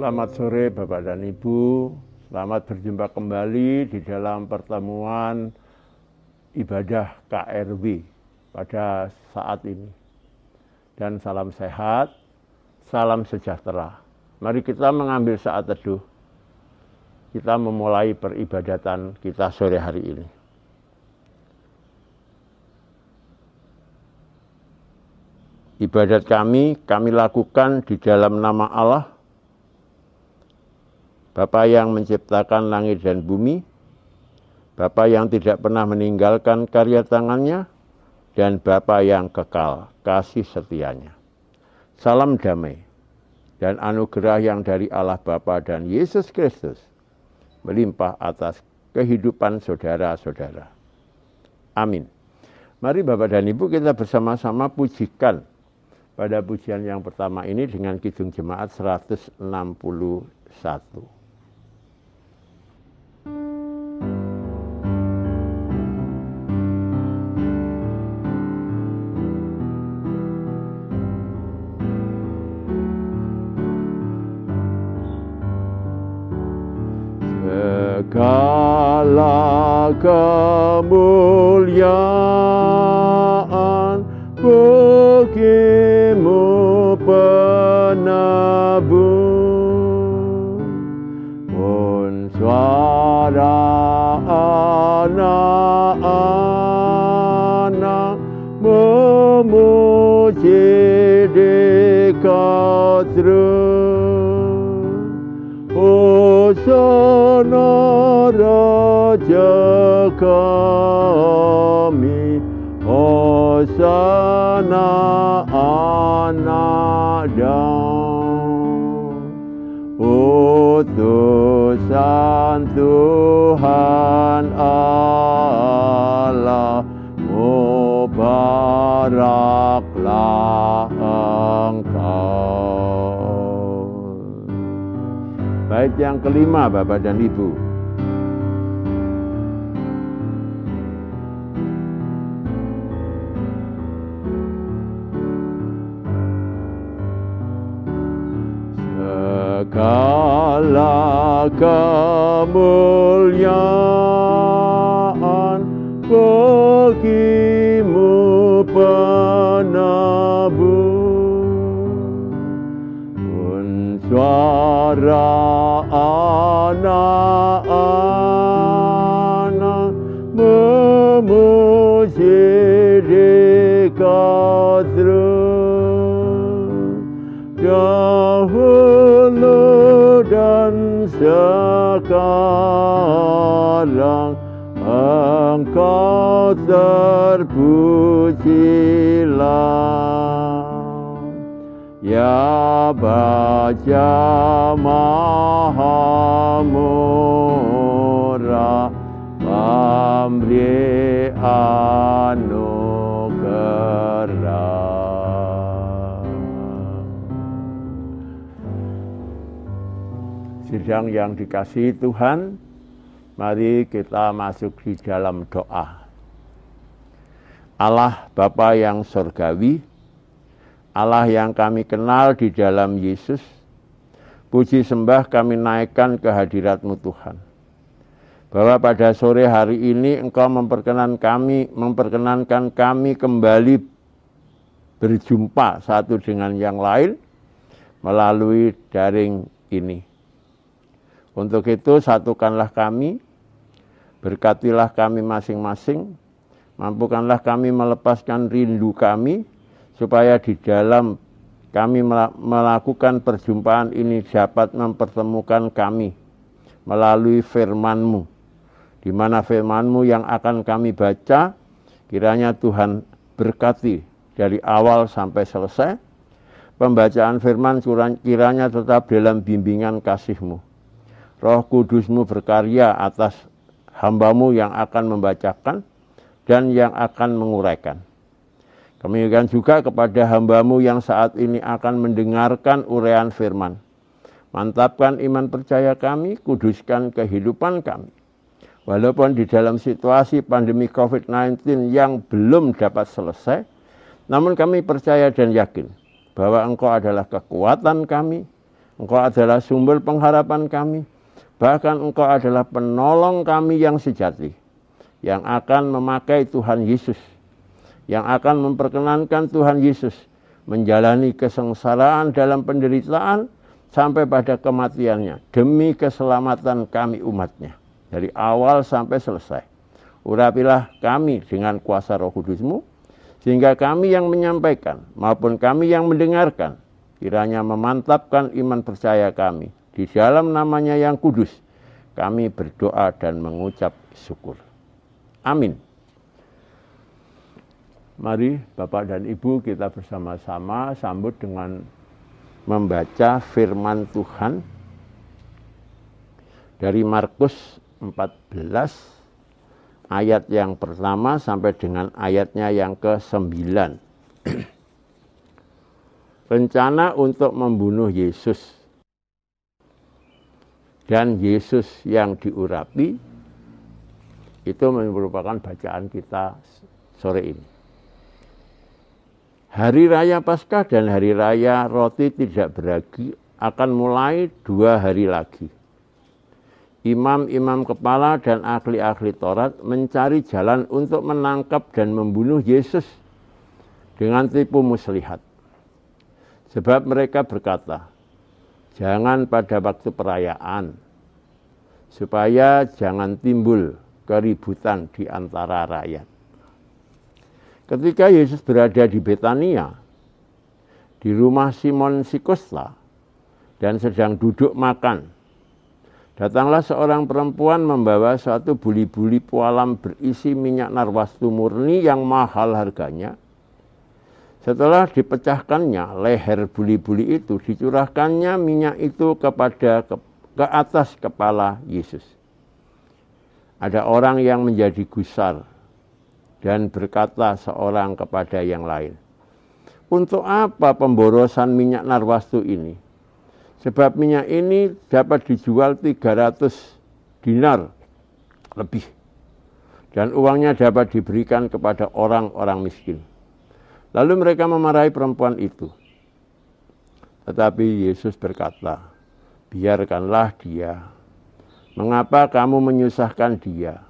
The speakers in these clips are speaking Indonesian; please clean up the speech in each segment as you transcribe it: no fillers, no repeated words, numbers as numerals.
Selamat sore Bapak dan Ibu, selamat berjumpa kembali di dalam pertemuan ibadah KRW pada saat ini. Dan salam sehat, salam sejahtera. Mari kita mengambil saat teduh, kita memulai peribadatan kita sore hari ini. Ibadat kami lakukan di dalam nama Allah, Bapa yang menciptakan langit dan bumi, Bapa yang tidak pernah meninggalkan karya tangannya, dan Bapa yang kekal kasih setianya. Salam damai dan anugerah yang dari Allah Bapa dan Yesus Kristus melimpah atas kehidupan saudara-saudara. Amin. Mari Bapak dan Ibu kita bersama-sama pujikan pada pujian yang pertama ini dengan Kidung Jemaat 161. Segala kemuliaan bagimu penabur, pun suara anak-anak memuji di Kau-Ru. Hosana Raja kami, Hosana Anak Daud. Utusan Tuhan Allah, mubaraklah Engkau. Bait yang kelima Bapak dan Ibu. Segala kemuliaan bagimu penabur, pun suara anak-anak memuji di Kau-Ru. Dahulu dan sekarang Engkau terpujilah. Ya Bapa Maha Murah, pemberi anugerah. Sidang yang dikasihi Tuhan, mari kita masuk di dalam doa. Allah Bapa yang surgawi, Allah yang kami kenal di dalam Yesus, puji sembah kami naikkan ke hadirat-Mu Tuhan. Bahwa pada sore hari ini Engkau memperkenankan kami kembali berjumpa satu dengan yang lain melalui daring ini. Untuk itu satukanlah kami, berkatilah kami masing-masing, mampukanlah kami melepaskan rindu kami, supaya di dalam kami melakukan perjumpaan ini dapat mempertemukan kami melalui firman-Mu, di mana firman-Mu yang akan kami baca, kiranya Tuhan berkati dari awal sampai selesai. Pembacaan firman kiranya tetap dalam bimbingan kasih-Mu. Roh Kudus-Mu berkarya atas hamba-Mu yang akan membacakan dan yang akan menguraikan. Kami ingatkan juga kepada hamba-Mu yang saat ini akan mendengarkan uraian firman. Mantapkan iman percaya kami, kuduskan kehidupan kami. Walaupun di dalam situasi pandemi COVID-19 yang belum dapat selesai, namun kami percaya dan yakin bahwa Engkau adalah kekuatan kami, Engkau adalah sumber pengharapan kami. Bahkan Engkau adalah penolong kami yang sejati, yang akan memakai Tuhan Yesus, yang akan memperkenankan Tuhan Yesus menjalani kesengsaraan dalam penderitaan sampai pada kematiannya demi keselamatan kami umatnya dari awal sampai selesai. Urapilah kami dengan kuasa Roh Kudus-Mu, sehingga kami yang menyampaikan maupun kami yang mendengarkan kiranya memantapkan iman percaya kami. Di dalam namanya yang kudus, kami berdoa dan mengucap syukur. Amin. Mari Bapak dan Ibu kita bersama-sama sambut dengan membaca firman Tuhan dari Markus 14 ayat yang pertama sampai dengan ayatnya yang ke-9. Rencana untuk membunuh Yesus dan Yesus yang diurapi, itu merupakan bacaan kita sore ini. Hari Raya Paskah dan Hari Raya Roti Tidak Beragi akan mulai 2 hari lagi. Imam-imam kepala dan ahli-ahli Taurat mencari jalan untuk menangkap dan membunuh Yesus dengan tipu muslihat. Sebab mereka berkata, jangan pada waktu perayaan, supaya jangan timbul keributan di antara rakyat. Ketika Yesus berada di Betania, di rumah Simon Sikosta, dan sedang duduk makan, datanglah seorang perempuan membawa suatu buli-buli pualam berisi minyak narwastu murni yang mahal harganya. Setelah dipecahkannya leher buli-buli itu, dicurahkannya minyak itu ke atas kepala Yesus. Ada orang yang menjadi gusar dan berkata seorang kepada yang lain, untuk apa pemborosan minyak narwastu ini? Sebab minyak ini dapat dijual 300 dinar lebih. Dan uangnya dapat diberikan kepada orang-orang miskin. Lalu mereka memarahi perempuan itu. Tetapi Yesus berkata, biarkanlah dia. Mengapa kamu menyusahkan dia?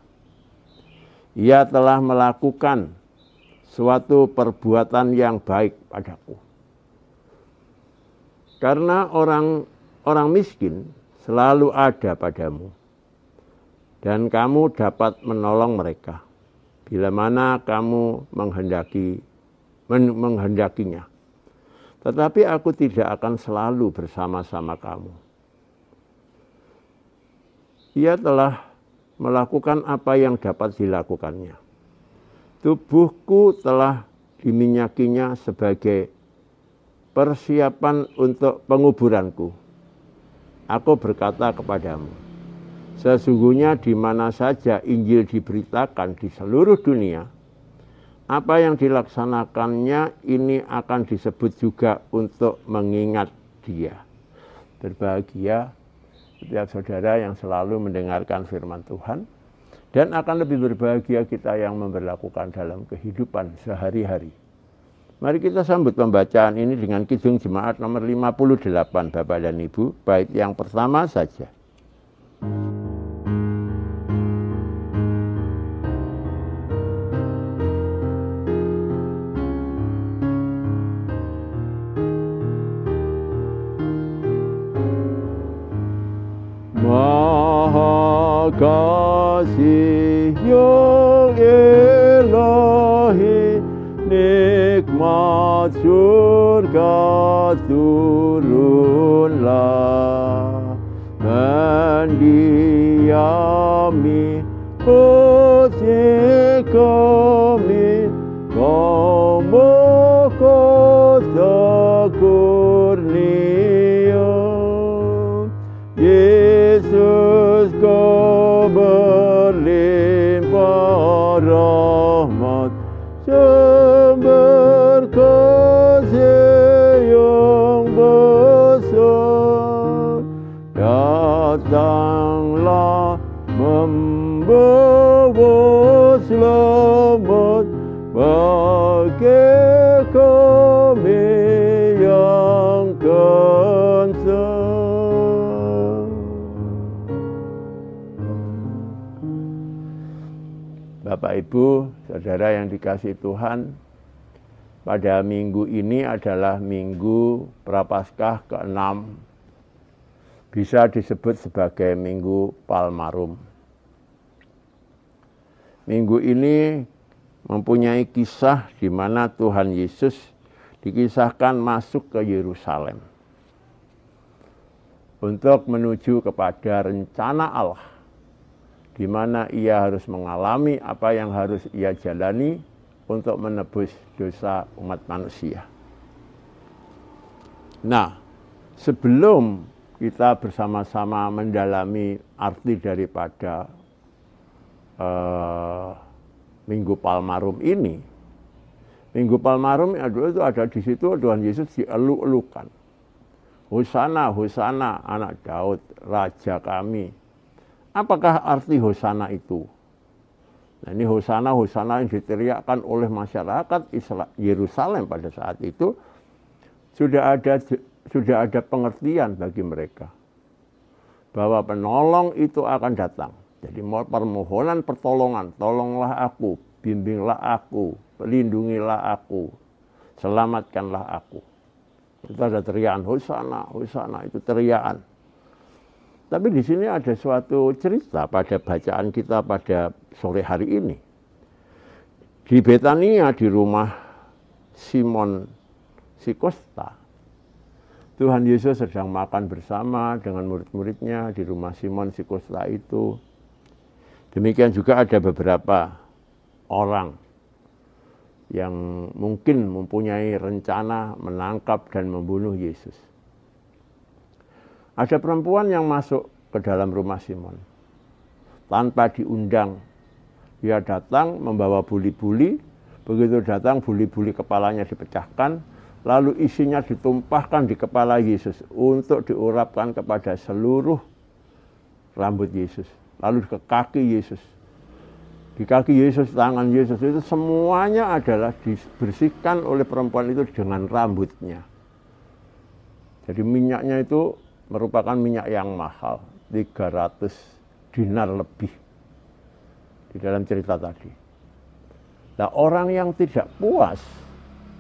Ia telah melakukan suatu perbuatan yang baik padaku. Karena orang miskin selalu ada padamu. Dan kamu dapat menolong mereka bila mana kamu menghendakinya. Tetapi aku tidak akan selalu bersama-sama kamu. Ia telah melakukan apa yang dapat dilakukannya. Tubuhku telah diminyakinya sebagai persiapan untuk penguburanku. Aku berkata kepadamu, sesungguhnya di mana saja Injil diberitakan di seluruh dunia, apa yang dilaksanakannya ini akan disebut juga untuk mengingat dia. Berbahagia setiap saudara yang selalu mendengarkan firman Tuhan, dan akan lebih berbahagia kita yang memberlakukan dalam kehidupan sehari-hari. Mari kita sambut pembacaan ini dengan Kidung Jemaat nomor 58, Bapak dan Ibu, bait yang pertama saja. Maha kasih yang ilahi, nikmat surga turunlah, mendiami hati kami, kamu kota kurnia. Yesus kau berlimpah rahmat, sumber kasih yang besar. Datanglah membawa selamat bagi kami yang kensar. Bapak Ibu, saudara yang dikasihi Tuhan, pada minggu ini adalah minggu Prapaskah ke-6, bisa disebut sebagai minggu Palmarum. Minggu ini mempunyai kisah di mana Tuhan Yesus dikisahkan masuk ke Yerusalem untuk menuju kepada rencana Allah, di mana ia harus mengalami apa yang harus ia jalani untuk menebus dosa umat manusia. Nah, sebelum kita bersama-sama mendalami arti daripada Minggu Palmarum ini, Minggu Palmarum itu ada di situ Tuhan Yesus dieluk-elukan. Hosana, Hosana, anak Daud, Raja kami. Apakah arti Hosana itu? Nah, ini Hosana, Hosana yang diteriakkan oleh masyarakat Yerusalem pada saat itu sudah ada pengertian bagi mereka bahwa penolong itu akan datang. Jadi permohonan pertolongan, tolonglah aku, bimbinglah aku, pelindungilah aku, selamatkanlah aku. Itu ada teriakan Hosana, Hosana, itu teriakan. Tapi di sini ada suatu cerita pada bacaan kita pada sore hari ini. Di Betania, di rumah Simon Sikosta, Tuhan Yesus sedang makan bersama dengan murid-muridnya di rumah Simon Sikosta itu. Demikian juga ada beberapa orang yang mungkin mempunyai rencana menangkap dan membunuh Yesus. Ada perempuan yang masuk ke dalam rumah Simon. Tanpa diundang, dia datang membawa buli-buli. Begitu datang, buli-buli kepalanya dipecahkan, lalu isinya ditumpahkan di kepala Yesus untuk diurapkan kepada seluruh rambut Yesus. Lalu ke kaki Yesus. Di kaki Yesus, tangan Yesus itu semuanya adalah dibersihkan oleh perempuan itu dengan rambutnya. Jadi minyaknya itu merupakan minyak yang mahal, 300 dinar lebih di dalam cerita tadi. Nah, orang yang tidak puas,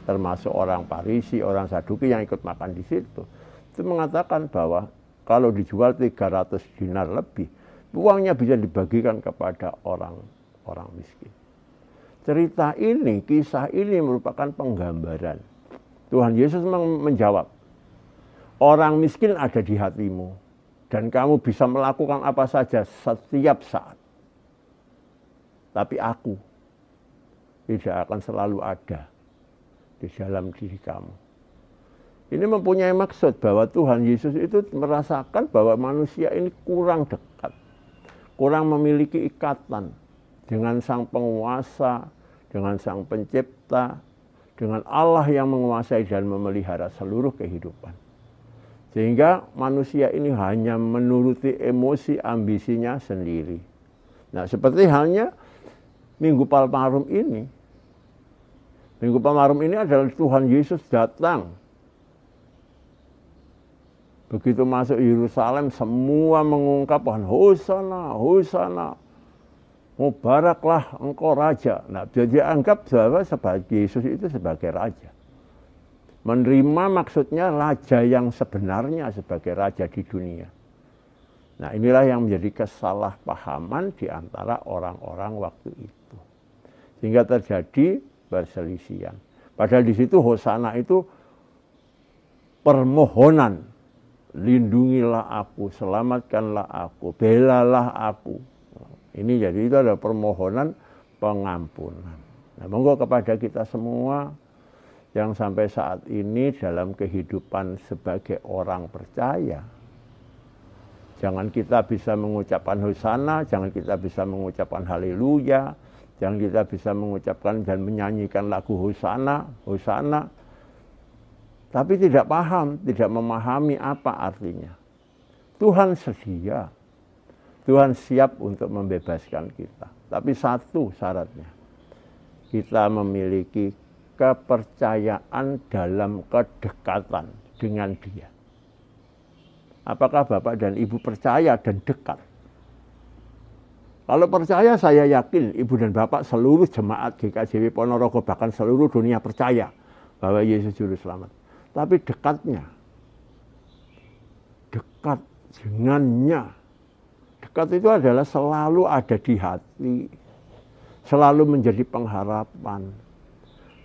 termasuk orang Farisi, orang Saduki yang ikut makan di situ, itu mengatakan bahwa kalau dijual 300 dinar lebih, uangnya bisa dibagikan kepada orang miskin. Cerita ini, kisah ini merupakan penggambaran. Tuhan Yesus menjawab, orang miskin ada di hatimu, dan kamu bisa melakukan apa saja setiap saat. Tapi aku tidak akan selalu ada di dalam diri kamu. Ini mempunyai maksud bahwa Tuhan Yesus itu merasakan bahwa manusia ini kurang dekat, kurang memiliki ikatan dengan Sang Penguasa, dengan Sang Pencipta, dengan Allah yang menguasai dan memelihara seluruh kehidupan. Sehingga manusia ini hanya menuruti emosi ambisinya sendiri. Nah, seperti halnya Minggu Palmarum ini. Minggu Palmarum ini adalah Tuhan Yesus datang. Begitu masuk Yerusalem, semua mengungkapkan Hosana, Hosana. Mubaraklah engkau Raja. Nah, jadi anggap bahwa sebagai Yesus itu sebagai Raja. Menerima maksudnya raja yang sebenarnya sebagai raja di dunia. Nah, inilah yang menjadi kesalahpahaman di antara orang-orang waktu itu. Sehingga terjadi perselisihan. Padahal di situ Hosana itu permohonan. Lindungilah aku, selamatkanlah aku, belalah aku. Ini jadi itu adalah permohonan pengampunan. Nah, monggo kepada kita semua yang sampai saat ini dalam kehidupan sebagai orang percaya, jangan kita bisa mengucapkan Hosana, jangan kita bisa mengucapkan Haleluya, jangan kita bisa mengucapkan dan menyanyikan lagu Hosana, Hosana, tapi tidak paham, tidak memahami apa artinya. Tuhan sedia, Tuhan siap untuk membebaskan kita. Tapi satu syaratnya, kita memiliki kepercayaan dalam kedekatan dengan Dia. Apakah Bapak dan Ibu percaya dan dekat Kalau percaya, saya yakin Ibu dan Bapak seluruh jemaat GKJW Ponorogo, bahkan seluruh dunia percaya bahwa Yesus Juru Selamat. Tapi dekatnya, dekat dengannya. Dekat itu adalah selalu ada di hati, selalu menjadi pengharapan.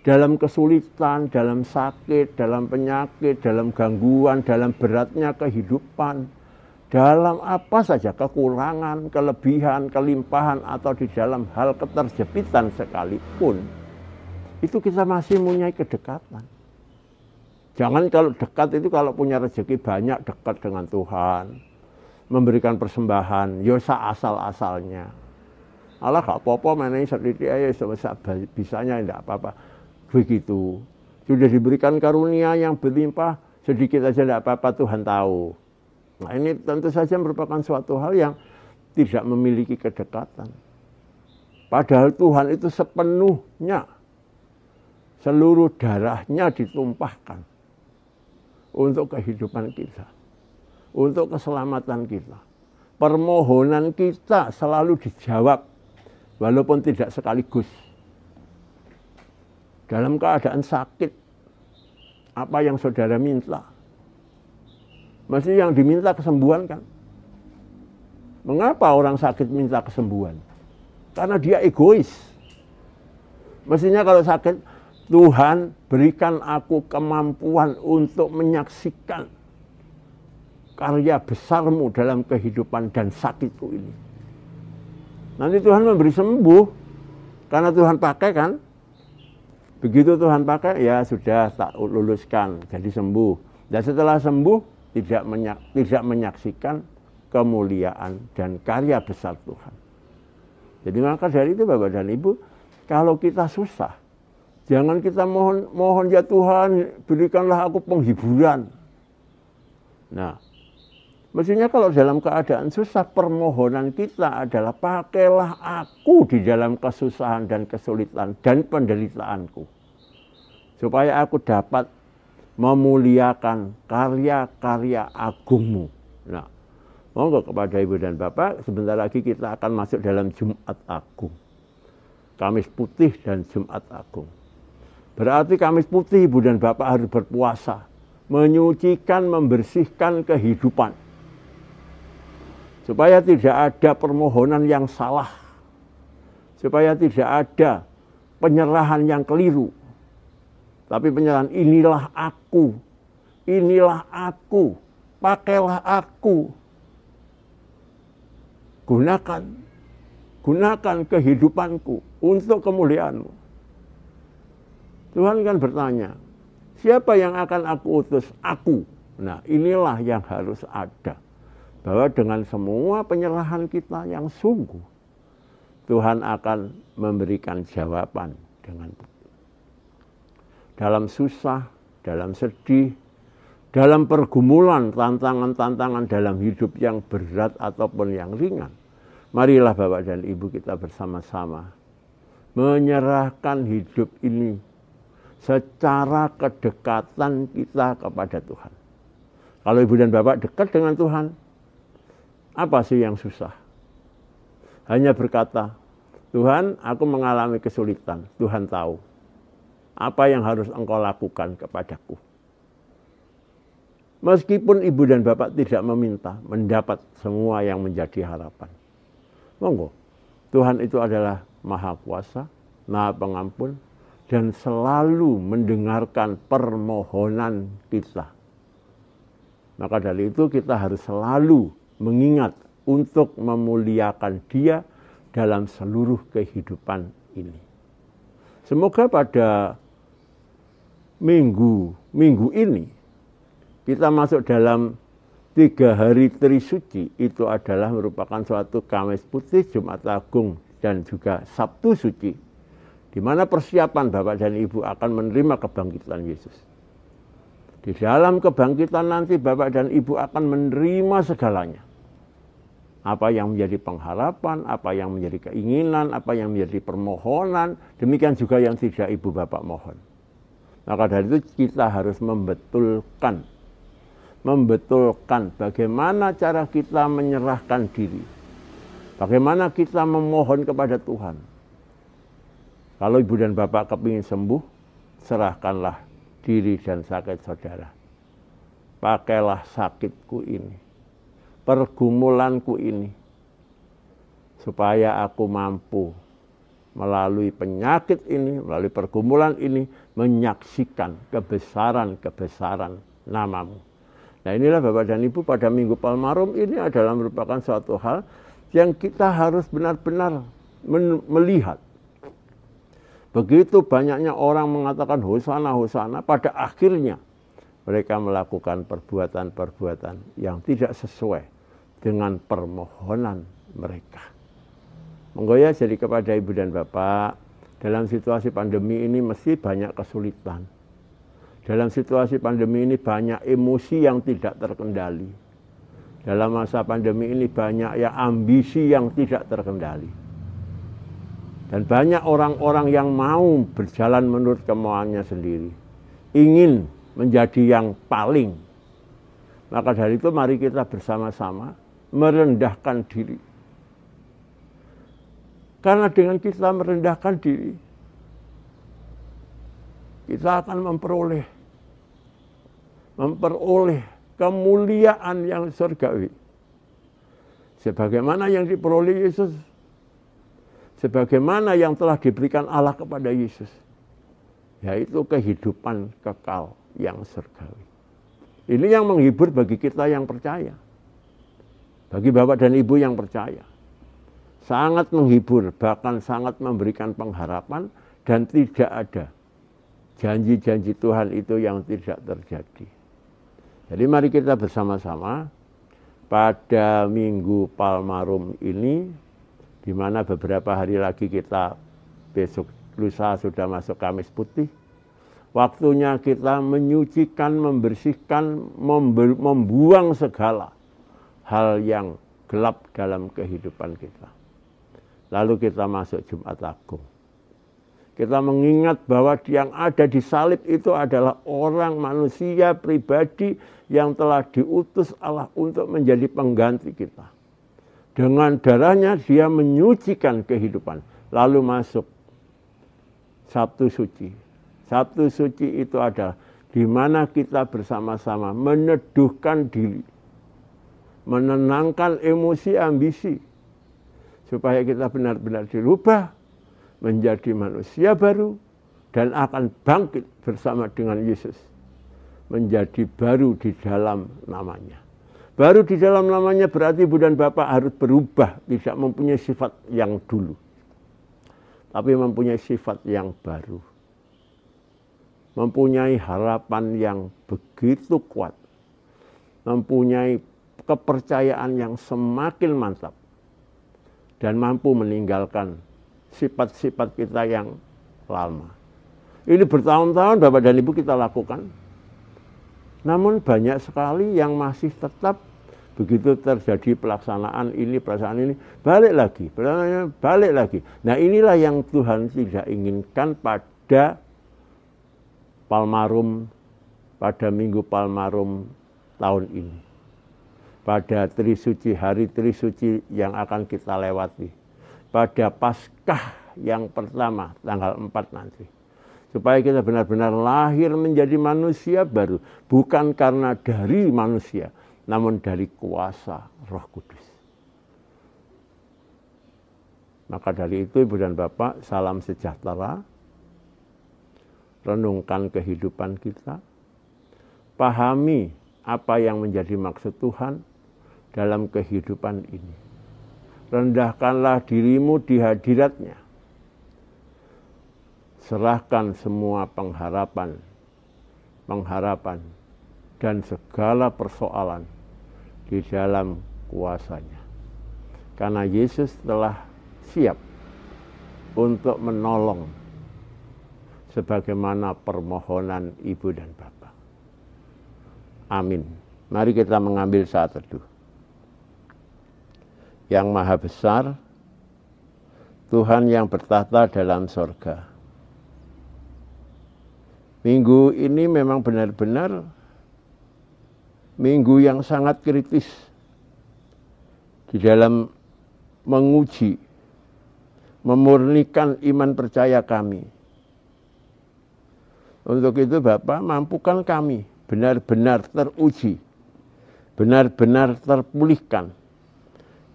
Dalam kesulitan, dalam sakit, dalam penyakit, dalam gangguan, dalam beratnya kehidupan, dalam apa saja kekurangan, kelebihan, kelimpahan, atau di dalam hal keterjepitan sekalipun, itu kita masih mempunyai kedekatan. Jangan kalau dekat itu kalau punya rezeki banyak dekat dengan Tuhan, memberikan persembahan, yosa asal-asalnya. Allah gak apa-apa, mainnya sedikit aja, bisanya tidak apa-apa. Begitu, sudah diberikan karunia yang berlimpah, sedikit aja tidak apa-apa, Tuhan tahu. Nah ini tentu saja merupakan suatu hal yang tidak memiliki kedekatan. Padahal Tuhan itu sepenuhnya, seluruh darahnya ditumpahkan untuk kehidupan kita, untuk keselamatan kita. Permohonan kita selalu dijawab, walaupun tidak sekaligus. Dalam keadaan sakit, apa yang saudara minta? Mesti yang diminta kesembuhan kan? Mengapa orang sakit minta kesembuhan? Karena dia egois. Mestinya kalau sakit, Tuhan berikan aku kemampuan untuk menyaksikan karya besar-Mu dalam kehidupan dan sakitku ini. Nanti Tuhan memberi sembuh, karena Tuhan pakai kan? Begitu Tuhan pakai, ya sudah tak luluskan, jadi sembuh. Dan setelah sembuh, tidak menyaksikan kemuliaan dan karya besar Tuhan. Jadi maka dari itu Bapak dan Ibu, kalau kita susah, jangan kita mohon ya Tuhan, berikanlah aku penghiburan. Nah, mestinya kalau dalam keadaan susah, permohonan kita adalah pakailah aku di dalam kesusahan dan kesulitan dan penderitaanku, supaya aku dapat memuliakan karya-karya agung-Mu. Nah, monggo kepada Ibu dan Bapak, sebentar lagi kita akan masuk dalam Jumat Agung. Kamis Putih dan Jumat Agung. Berarti Kamis Putih Ibu dan Bapak harus berpuasa, menyucikan, membersihkan kehidupan. Supaya tidak ada permohonan yang salah. Supaya tidak ada penyerahan yang keliru. Tapi penyerahan, inilah aku, pakailah aku. Gunakan kehidupanku untuk kemuliaan-Mu. Tuhan kan bertanya, siapa yang akan aku utus? Aku. Nah inilah yang harus ada. Bahwa dengan semua penyerahan kita yang sungguh, Tuhan akan memberikan jawaban dengan betul. Dalam susah, dalam sedih, dalam pergumulan, tantangan-tantangan dalam hidup yang berat ataupun yang ringan. Marilah Bapak dan Ibu kita bersama-sama menyerahkan hidup ini secara kedekatan kita kepada Tuhan. Kalau Ibu dan Bapak dekat dengan Tuhan, apa sih yang susah? Hanya berkata, Tuhan, aku mengalami kesulitan, Tuhan tahu. Apa yang harus Engkau lakukan kepadaku? Meskipun Ibu dan Bapak tidak meminta, mendapat semua yang menjadi harapan. Monggo, Tuhan itu adalah Maha Kuasa, Maha Pengampun, dan selalu mendengarkan permohonan kita. Maka dari itu kita harus selalu mengingat untuk memuliakan Dia dalam seluruh kehidupan ini. Semoga pada minggu ini kita masuk dalam 3 hari Trisuci. Itu adalah merupakan suatu Kamis Putih, Jumat Agung, dan juga Sabtu Suci, di mana persiapan Bapak dan Ibu akan menerima kebangkitan Yesus. Di dalam kebangkitan nanti Bapak dan Ibu akan menerima segalanya. Apa yang menjadi pengharapan, apa yang menjadi keinginan, apa yang menjadi permohonan, demikian juga yang tidak Ibu Bapak mohon. Maka dari itu kita harus membetulkan bagaimana cara kita menyerahkan diri. Bagaimana kita memohon kepada Tuhan? Kalau ibu dan bapak kepingin sembuh, serahkanlah diri dan sakit saudara. Pakailah sakitku ini, pergumulanku ini, supaya aku mampu melalui penyakit ini, melalui pergumulan ini, menyaksikan kebesaran-kebesaran namamu. Nah inilah Bapak dan Ibu, pada Minggu Palmarum ini adalah merupakan suatu hal yang kita harus benar-benar melihat. Begitu banyaknya orang mengatakan hosana, hosana, pada akhirnya mereka melakukan perbuatan-perbuatan yang tidak sesuai dengan permohonan mereka. Monggo ya, jadi kepada ibu dan bapak, dalam situasi pandemi ini mesti banyak kesulitan. Dalam situasi pandemi ini banyak emosi yang tidak terkendali. Dalam masa pandemi ini banyak ya ambisi yang tidak terkendali. Dan banyak orang-orang yang mau berjalan menurut kemauannya sendiri. Ingin menjadi yang paling. Maka dari itu mari kita bersama-sama merendahkan diri. Karena dengan kita merendahkan diri, kita akan memperoleh kemuliaan yang surgawi. Sebagaimana yang diperoleh Yesus, sebagaimana yang telah diberikan Allah kepada Yesus, yaitu kehidupan kekal yang surgawi. Ini yang menghibur bagi kita yang percaya. Bagi bapak dan ibu yang percaya. Sangat menghibur, bahkan sangat memberikan pengharapan, dan tidak ada janji-janji Tuhan itu yang tidak terjadi. Jadi mari kita bersama-sama pada Minggu Palmarum ini, di mana beberapa hari lagi kita besok lusa sudah masuk Kamis Putih. Waktunya kita menyucikan, membersihkan, membuang segala hal yang gelap dalam kehidupan kita. Lalu kita masuk Jumat Agung. Kita mengingat bahwa yang ada di salib itu adalah orang manusia pribadi yang telah diutus Allah untuk menjadi pengganti kita. Dengan darahnya dia menyucikan kehidupan. Lalu masuk Sabtu Suci. Sabtu Suci itu adalah di mana kita bersama-sama meneduhkan diri. Menenangkan emosi ambisi. Supaya kita benar-benar dirubah menjadi manusia baru. Dan akan bangkit bersama dengan Yesus. Menjadi baru di dalam namanya. Baru di dalam namanya berarti ibu dan bapak harus berubah. Tidak mempunyai sifat yang dulu. Tapi mempunyai sifat yang baru. Mempunyai harapan yang begitu kuat. Mempunyai kepercayaan yang semakin mantap. Dan mampu meninggalkan sifat-sifat kita yang lama. Ini bertahun-tahun Bapak dan Ibu kita lakukan. Namun banyak sekali yang masih tetap begitu terjadi pelaksanaan ini, balik lagi. Nah inilah yang Tuhan tidak inginkan pada Palmarum, pada Minggu Palmarum tahun ini. Pada Trisuci, hari Trisuci yang akan kita lewati. Pada Paskah yang pertama, tanggal 4 nanti. Supaya kita benar-benar lahir menjadi manusia baru. Bukan karena dari manusia, namun dari kuasa Roh Kudus. Maka dari itu Ibu dan Bapak, salam sejahtera. Renungkan kehidupan kita. Pahami apa yang menjadi maksud Tuhan dalam kehidupan ini. Rendahkanlah dirimu di hadirat-Nya. Serahkan semua pengharapan dan segala persoalan di dalam kuasa-Nya. Karena Yesus telah siap untuk menolong sebagaimana permohonan ibu dan bapak. Amin. Mari kita mengambil saat teduh. Yang Maha Besar, Tuhan yang bertahta dalam sorga. Minggu ini memang benar-benar minggu yang sangat kritis di dalam menguji, memurnikan iman percaya kami. Untuk itu Bapa, mampukan kami benar-benar teruji, benar-benar terpulihkan,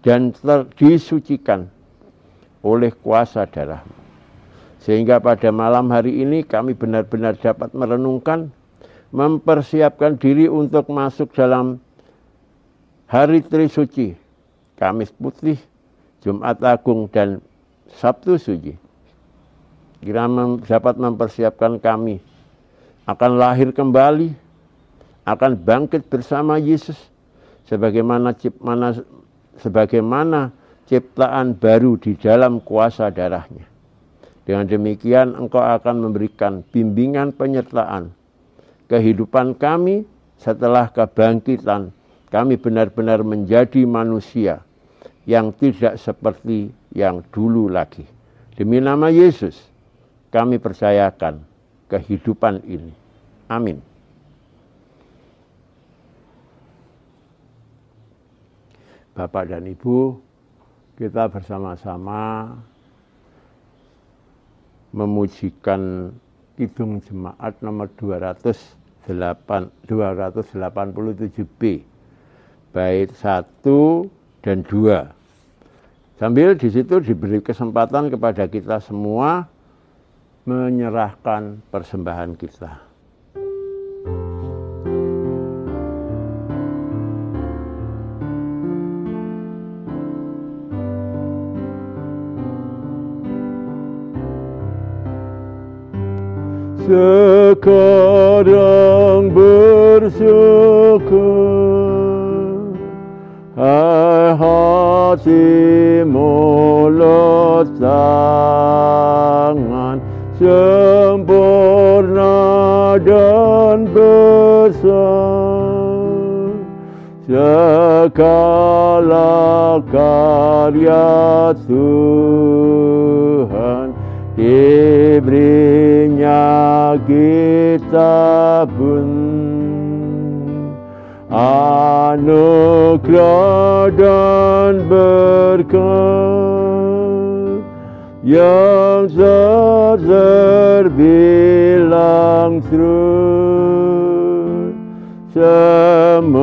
dan disucikan oleh kuasa darah-Mu. Sehingga pada malam hari ini kami benar-benar dapat merenungkan, mempersiapkan diri untuk masuk dalam hari Trisuci, Kamis Putih, Jumat Agung, dan Sabtu Suci. Kira dapat mempersiapkan kami akan lahir kembali, akan bangkit bersama Yesus, sebagaimana ciptaan baru di dalam kuasa darah-Nya. Dengan demikian Engkau akan memberikan bimbingan penyertaan kehidupan kami setelah kebangkitan. Kami benar-benar menjadi manusia yang tidak seperti yang dulu lagi. Demi nama Yesus, kami percayakan kehidupan ini. Amin. Bapak dan Ibu, kita bersama-sama memujikan Kidung Jemaat nomor 287B, bait 1 dan 2. Sambil di situ diberi kesempatan kepada kita semua menyerahkan persembahan kita. Sekarang bersyukur, hai hati mulut tangan, sempurna dan besar, segala karya Tuhan diberinya kita pun, anugerah dan berkat yang terbilang terus, semula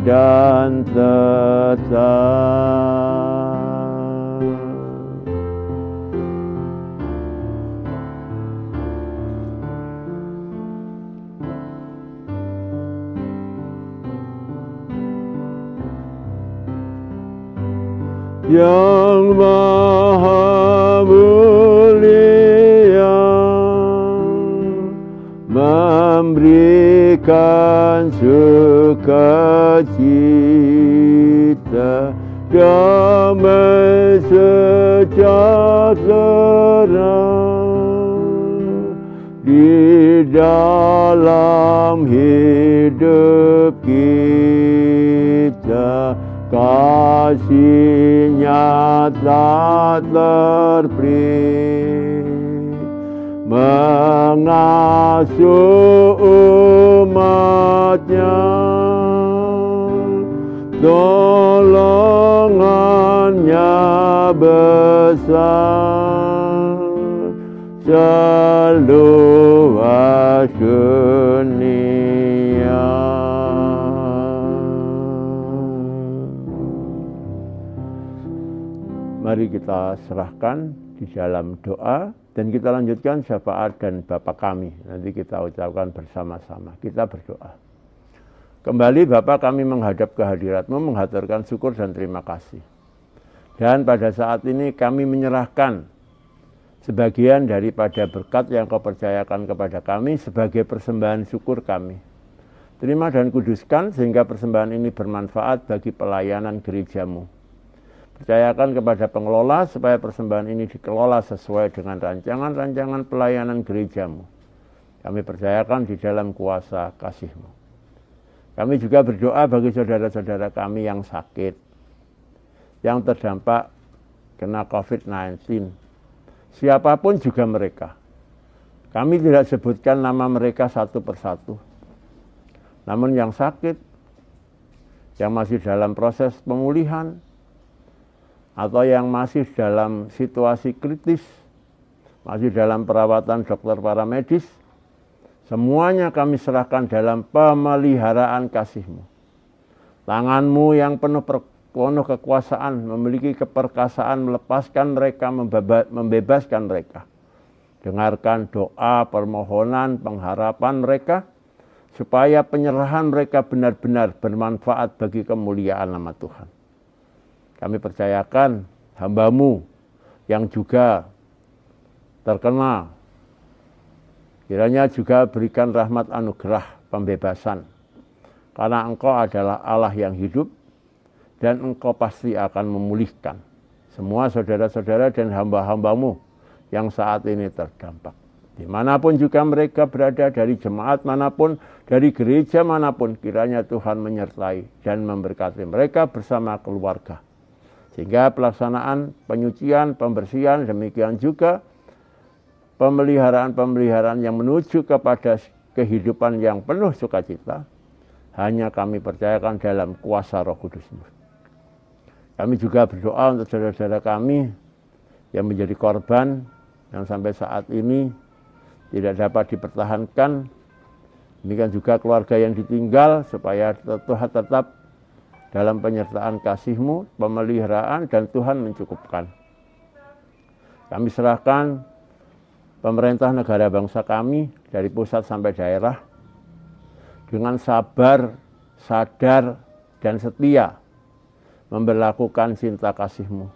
dan tetap. Yang Maha Mulia memberikan sukacita, damai sejahtera di dalam hidup kita. Kasih-Nya tak terperi, mengasuh umat-Nya, tolongan-Nya besar seluas dunia. Mari kita serahkan di dalam doa dan kita lanjutkan syafaat dan Bapa kami. Nanti kita ucapkan bersama-sama. Kita berdoa. Kembali Bapa, kami menghadap kehadirat-Mu, menghaturkan syukur dan terima kasih. Dan pada saat ini kami menyerahkan sebagian daripada berkat yang Kau percayakan kepada kami sebagai persembahan syukur kami. Terima dan kuduskan sehingga persembahan ini bermanfaat bagi pelayanan gereja-Mu. Percayakan kepada pengelola supaya persembahan ini dikelola sesuai dengan rancangan-rancangan pelayanan gereja-Mu. Kami percayakan di dalam kuasa kasih-Mu. Kami juga berdoa bagi saudara-saudara kami yang sakit, yang terdampak kena COVID-19. Siapapun juga mereka. Kami tidak sebutkan nama mereka satu persatu. Namun yang sakit, yang masih dalam proses pemulihan, atau yang masih dalam situasi kritis, masih dalam perawatan dokter paramedis, semuanya kami serahkan dalam pemeliharaan kasih-Mu. Tangan-Mu yang penuh kekuasaan, memiliki keperkasaan, melepaskan mereka, membebaskan mereka. Dengarkan doa, permohonan, pengharapan mereka, supaya penyerahan mereka benar-benar bermanfaat bagi kemuliaan nama Tuhan. Kami percayakan hamba-Mu yang juga terkena, kiranya juga berikan rahmat anugerah pembebasan. Karena Engkau adalah Allah yang hidup dan Engkau pasti akan memulihkan semua saudara-saudara dan hamba-hamba-Mu yang saat ini terdampak. Dimanapun juga mereka berada, dari jemaat manapun, dari gereja manapun, kiranya Tuhan menyertai dan memberkati mereka bersama keluarga. Sehingga pelaksanaan penyucian, pembersihan, demikian juga pemeliharaan-pemeliharaan yang menuju kepada kehidupan yang penuh sukacita, hanya kami percayakan dalam kuasa Roh Kudus-Mu. Kami juga berdoa untuk saudara-saudara kami yang menjadi korban, yang sampai saat ini tidak dapat dipertahankan. Demikian juga keluarga yang ditinggal, supaya Tuhan tetap dalam penyertaan kasih-Mu, pemeliharaan, dan Tuhan mencukupkan. Kami serahkan pemerintah negara bangsa kami dari pusat sampai daerah dengan sabar, sadar, dan setia memberlakukan cinta kasih-Mu,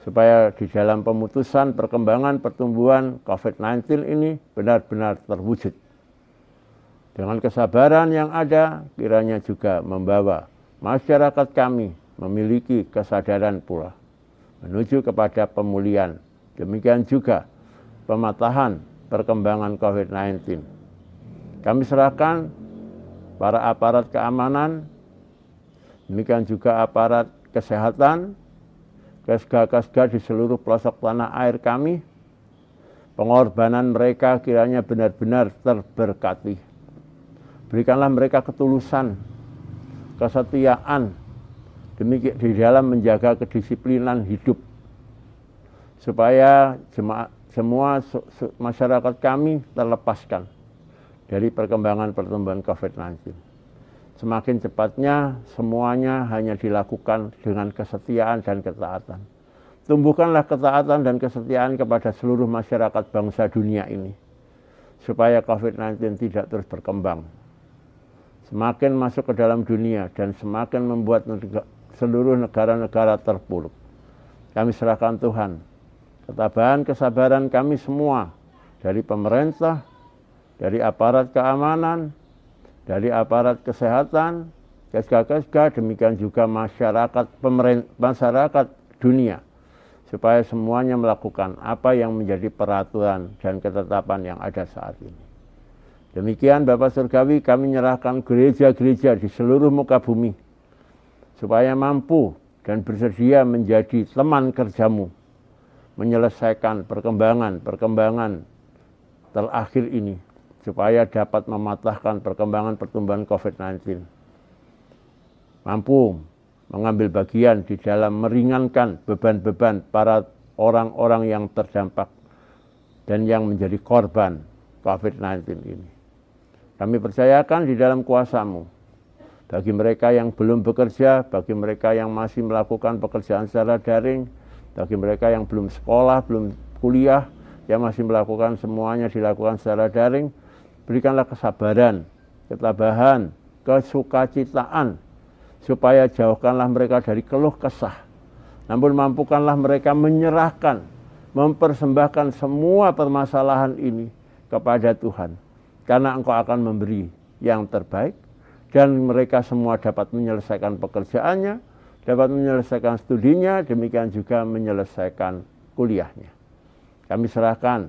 supaya di dalam pemutusan perkembangan pertumbuhan COVID-19 ini benar-benar terwujud. Dengan kesabaran yang ada, kiranya juga membawa masyarakat kami memiliki kesadaran pula menuju kepada pemulihan. Demikian juga pematahan perkembangan COVID-19. Kami serahkan para aparat keamanan, demikian juga aparat kesehatan, kesga-kesga di seluruh pelosok tanah air kami. Pengorbanan mereka kiranya benar-benar terberkati. Berikanlah mereka ketulusan, kesetiaan, demikian di dalam menjaga kedisiplinan hidup, supaya semua masyarakat kami terlepaskan dari perkembangan pertumbuhan COVID-19. Semakin cepatnya semuanya hanya dilakukan dengan kesetiaan dan ketaatan. Tumbuhkanlah ketaatan dan kesetiaan kepada seluruh masyarakat bangsa dunia ini, supaya COVID-19 tidak terus berkembang, semakin masuk ke dalam dunia dan semakin membuat seluruh negara-negara terpuruk. Kami serahkan Tuhan ketabahan, kesabaran kami semua, dari pemerintah, dari aparat keamanan, dari aparat kesehatan, kesga-kesga, demikian juga masyarakat dunia, supaya semuanya melakukan apa yang menjadi peraturan dan ketetapan yang ada saat ini. Demikian Bapa Surgawi, kami menyerahkan gereja-gereja di seluruh muka bumi, supaya mampu dan bersedia menjadi teman kerja-Mu, menyelesaikan perkembangan terakhir ini, supaya dapat mematahkan perkembangan pertumbuhan COVID-19. Mampu mengambil bagian di dalam meringankan beban-beban para orang-orang yang terdampak dan yang menjadi korban COVID-19 ini. Kami percayakan di dalam kuasa-Mu, bagi mereka yang belum bekerja, bagi mereka yang masih melakukan pekerjaan secara daring, bagi mereka yang belum sekolah, belum kuliah, yang masih melakukan semuanya dilakukan secara daring, berikanlah kesabaran, ketabahan, kesukacitaan, supaya jauhkanlah mereka dari keluh kesah. Namun mampukanlah mereka menyerahkan, mempersembahkan semua permasalahan ini kepada Tuhan. Karena Engkau akan memberi yang terbaik, dan mereka semua dapat menyelesaikan pekerjaannya, dapat menyelesaikan studinya, demikian juga menyelesaikan kuliahnya. Kami serahkan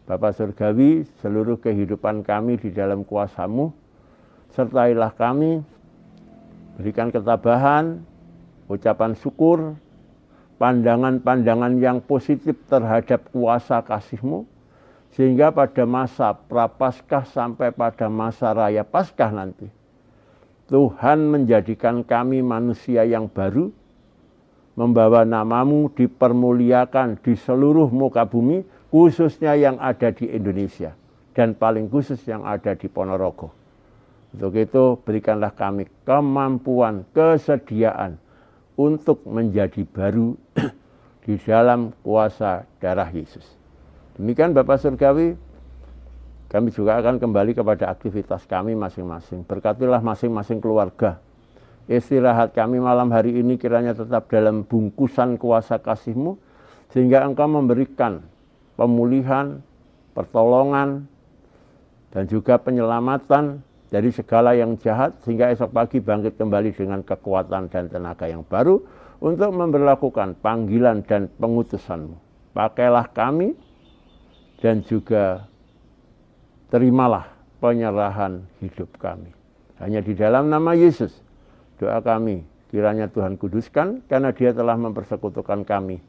Bapa Surgawi seluruh kehidupan kami di dalam kuasa-Mu. Sertailah kami, berikan ketabahan, ucapan syukur, pandangan-pandangan yang positif terhadap kuasa kasih-Mu, sehingga pada masa prapaskah sampai pada masa raya Paskah nanti, Tuhan menjadikan kami manusia yang baru, membawa namamu dipermuliakan di seluruh muka bumi, khususnya yang ada di Indonesia dan paling khusus yang ada di Ponorogo. Untuk itu berikanlah kami kemampuan, kesediaan untuk menjadi baru di dalam kuasa darah Yesus. Demikian Bapak Surgawi, kami juga akan kembali kepada aktivitas kami masing-masing. Berkatilah masing-masing keluarga. Istirahat kami malam hari ini kiranya tetap dalam bungkusan kuasa kasih-Mu, sehingga Engkau memberikan pemulihan, pertolongan, dan juga penyelamatan dari segala yang jahat, sehingga esok pagi bangkit kembali dengan kekuatan dan tenaga yang baru untuk memberlakukan panggilan dan pengutusan-Mu. Pakailah kami dan juga terimalah penyerahan hidup kami. Hanya di dalam nama Yesus doa kami kiranya Tuhan kuduskan, karena Dia telah mempersekutukan kami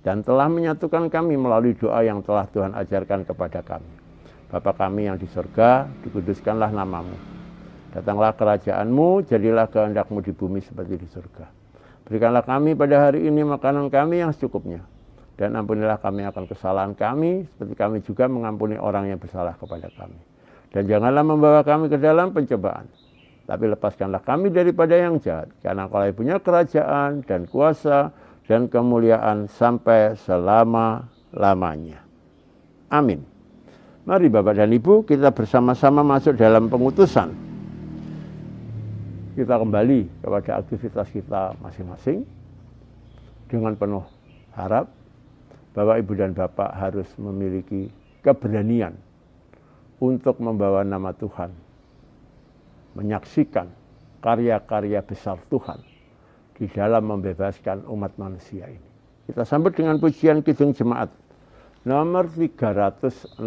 dan telah menyatukan kami melalui doa yang telah Tuhan ajarkan kepada kami. Bapa kami yang di surga, dikuduskanlah namamu. Datanglah kerajaan-Mu, jadilah kehendak-Mu di bumi seperti di surga. Berikanlah kami pada hari ini makanan kami yang secukupnya. Dan ampunilah kami akan kesalahan kami, seperti kami juga mengampuni orang yang bersalah kepada kami. Dan janganlah membawa kami ke dalam pencobaan, tapi lepaskanlah kami daripada yang jahat. Karena Engkau punya kerajaan dan kuasa dan kemuliaan sampai selama-lamanya. Amin. Mari Bapak dan Ibu, kita bersama-sama masuk dalam pengutusan. Kita kembali kepada aktivitas kita masing-masing dengan penuh harap bahwa Ibu dan Bapak harus memiliki keberanian untuk membawa nama Tuhan, menyaksikan karya-karya besar Tuhan di dalam membebaskan umat manusia ini. Kita sambut dengan pujian Kidung Jemaat nomor 363.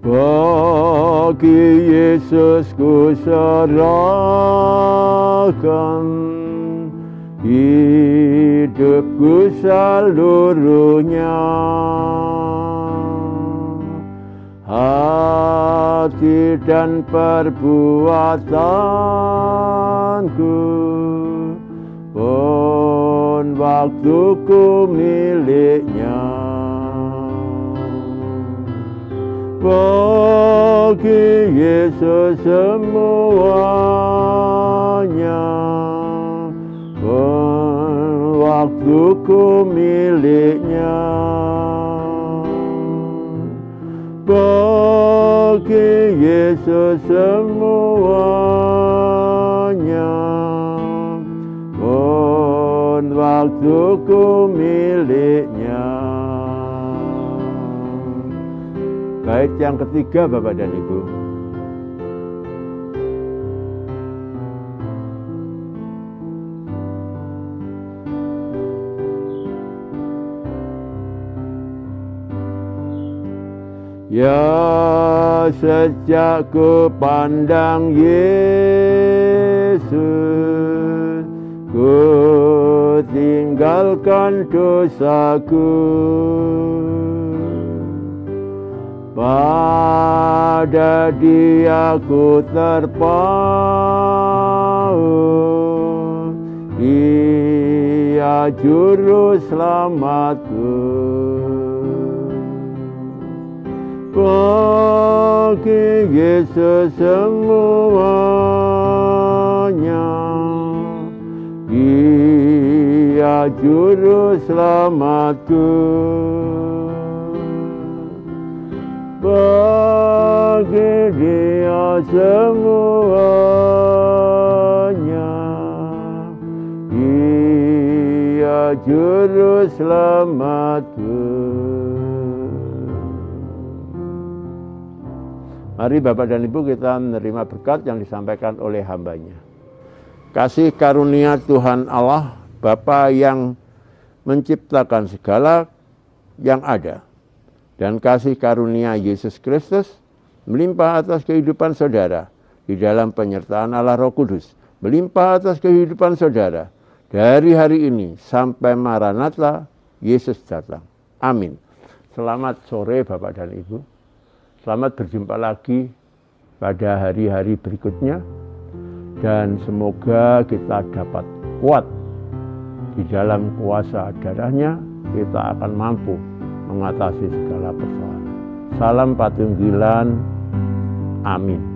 Bagi Yesus ku serahkan hidupku seluruhnya, hati dan perbuatanku pun waktuku miliknya. Bagi Yesus semuanya, waktuku miliknya. Bagi Yesus semuanya, waktuku miliknya. Bait yang ketiga Bapak dan Ibu. Ya sejak ku pandang Yesus, ku tinggalkan dosaku. Pada Dia ku terpaut, Dia juru selamatku. Bagi Yesus semuanya, Dia juru selamatku. Bagi Dia semuanya, Dia juru selamatku. Mari Bapak dan Ibu kita menerima berkat yang disampaikan oleh hamba-Nya. Kasih karunia Tuhan Allah, Bapa yang menciptakan segala yang ada, dan kasih karunia Yesus Kristus melimpah atas kehidupan saudara di dalam penyertaan Allah Roh Kudus, melimpah atas kehidupan saudara dari hari ini sampai Maranatha Yesus datang. Amin. Selamat sore Bapak dan Ibu. Selamat berjumpa lagi pada hari-hari berikutnya. Dan semoga kita dapat kuat di dalam kuasa darahnya. Kita akan mampu mengatasi segala persoalan. Salam patunggilan. Amin.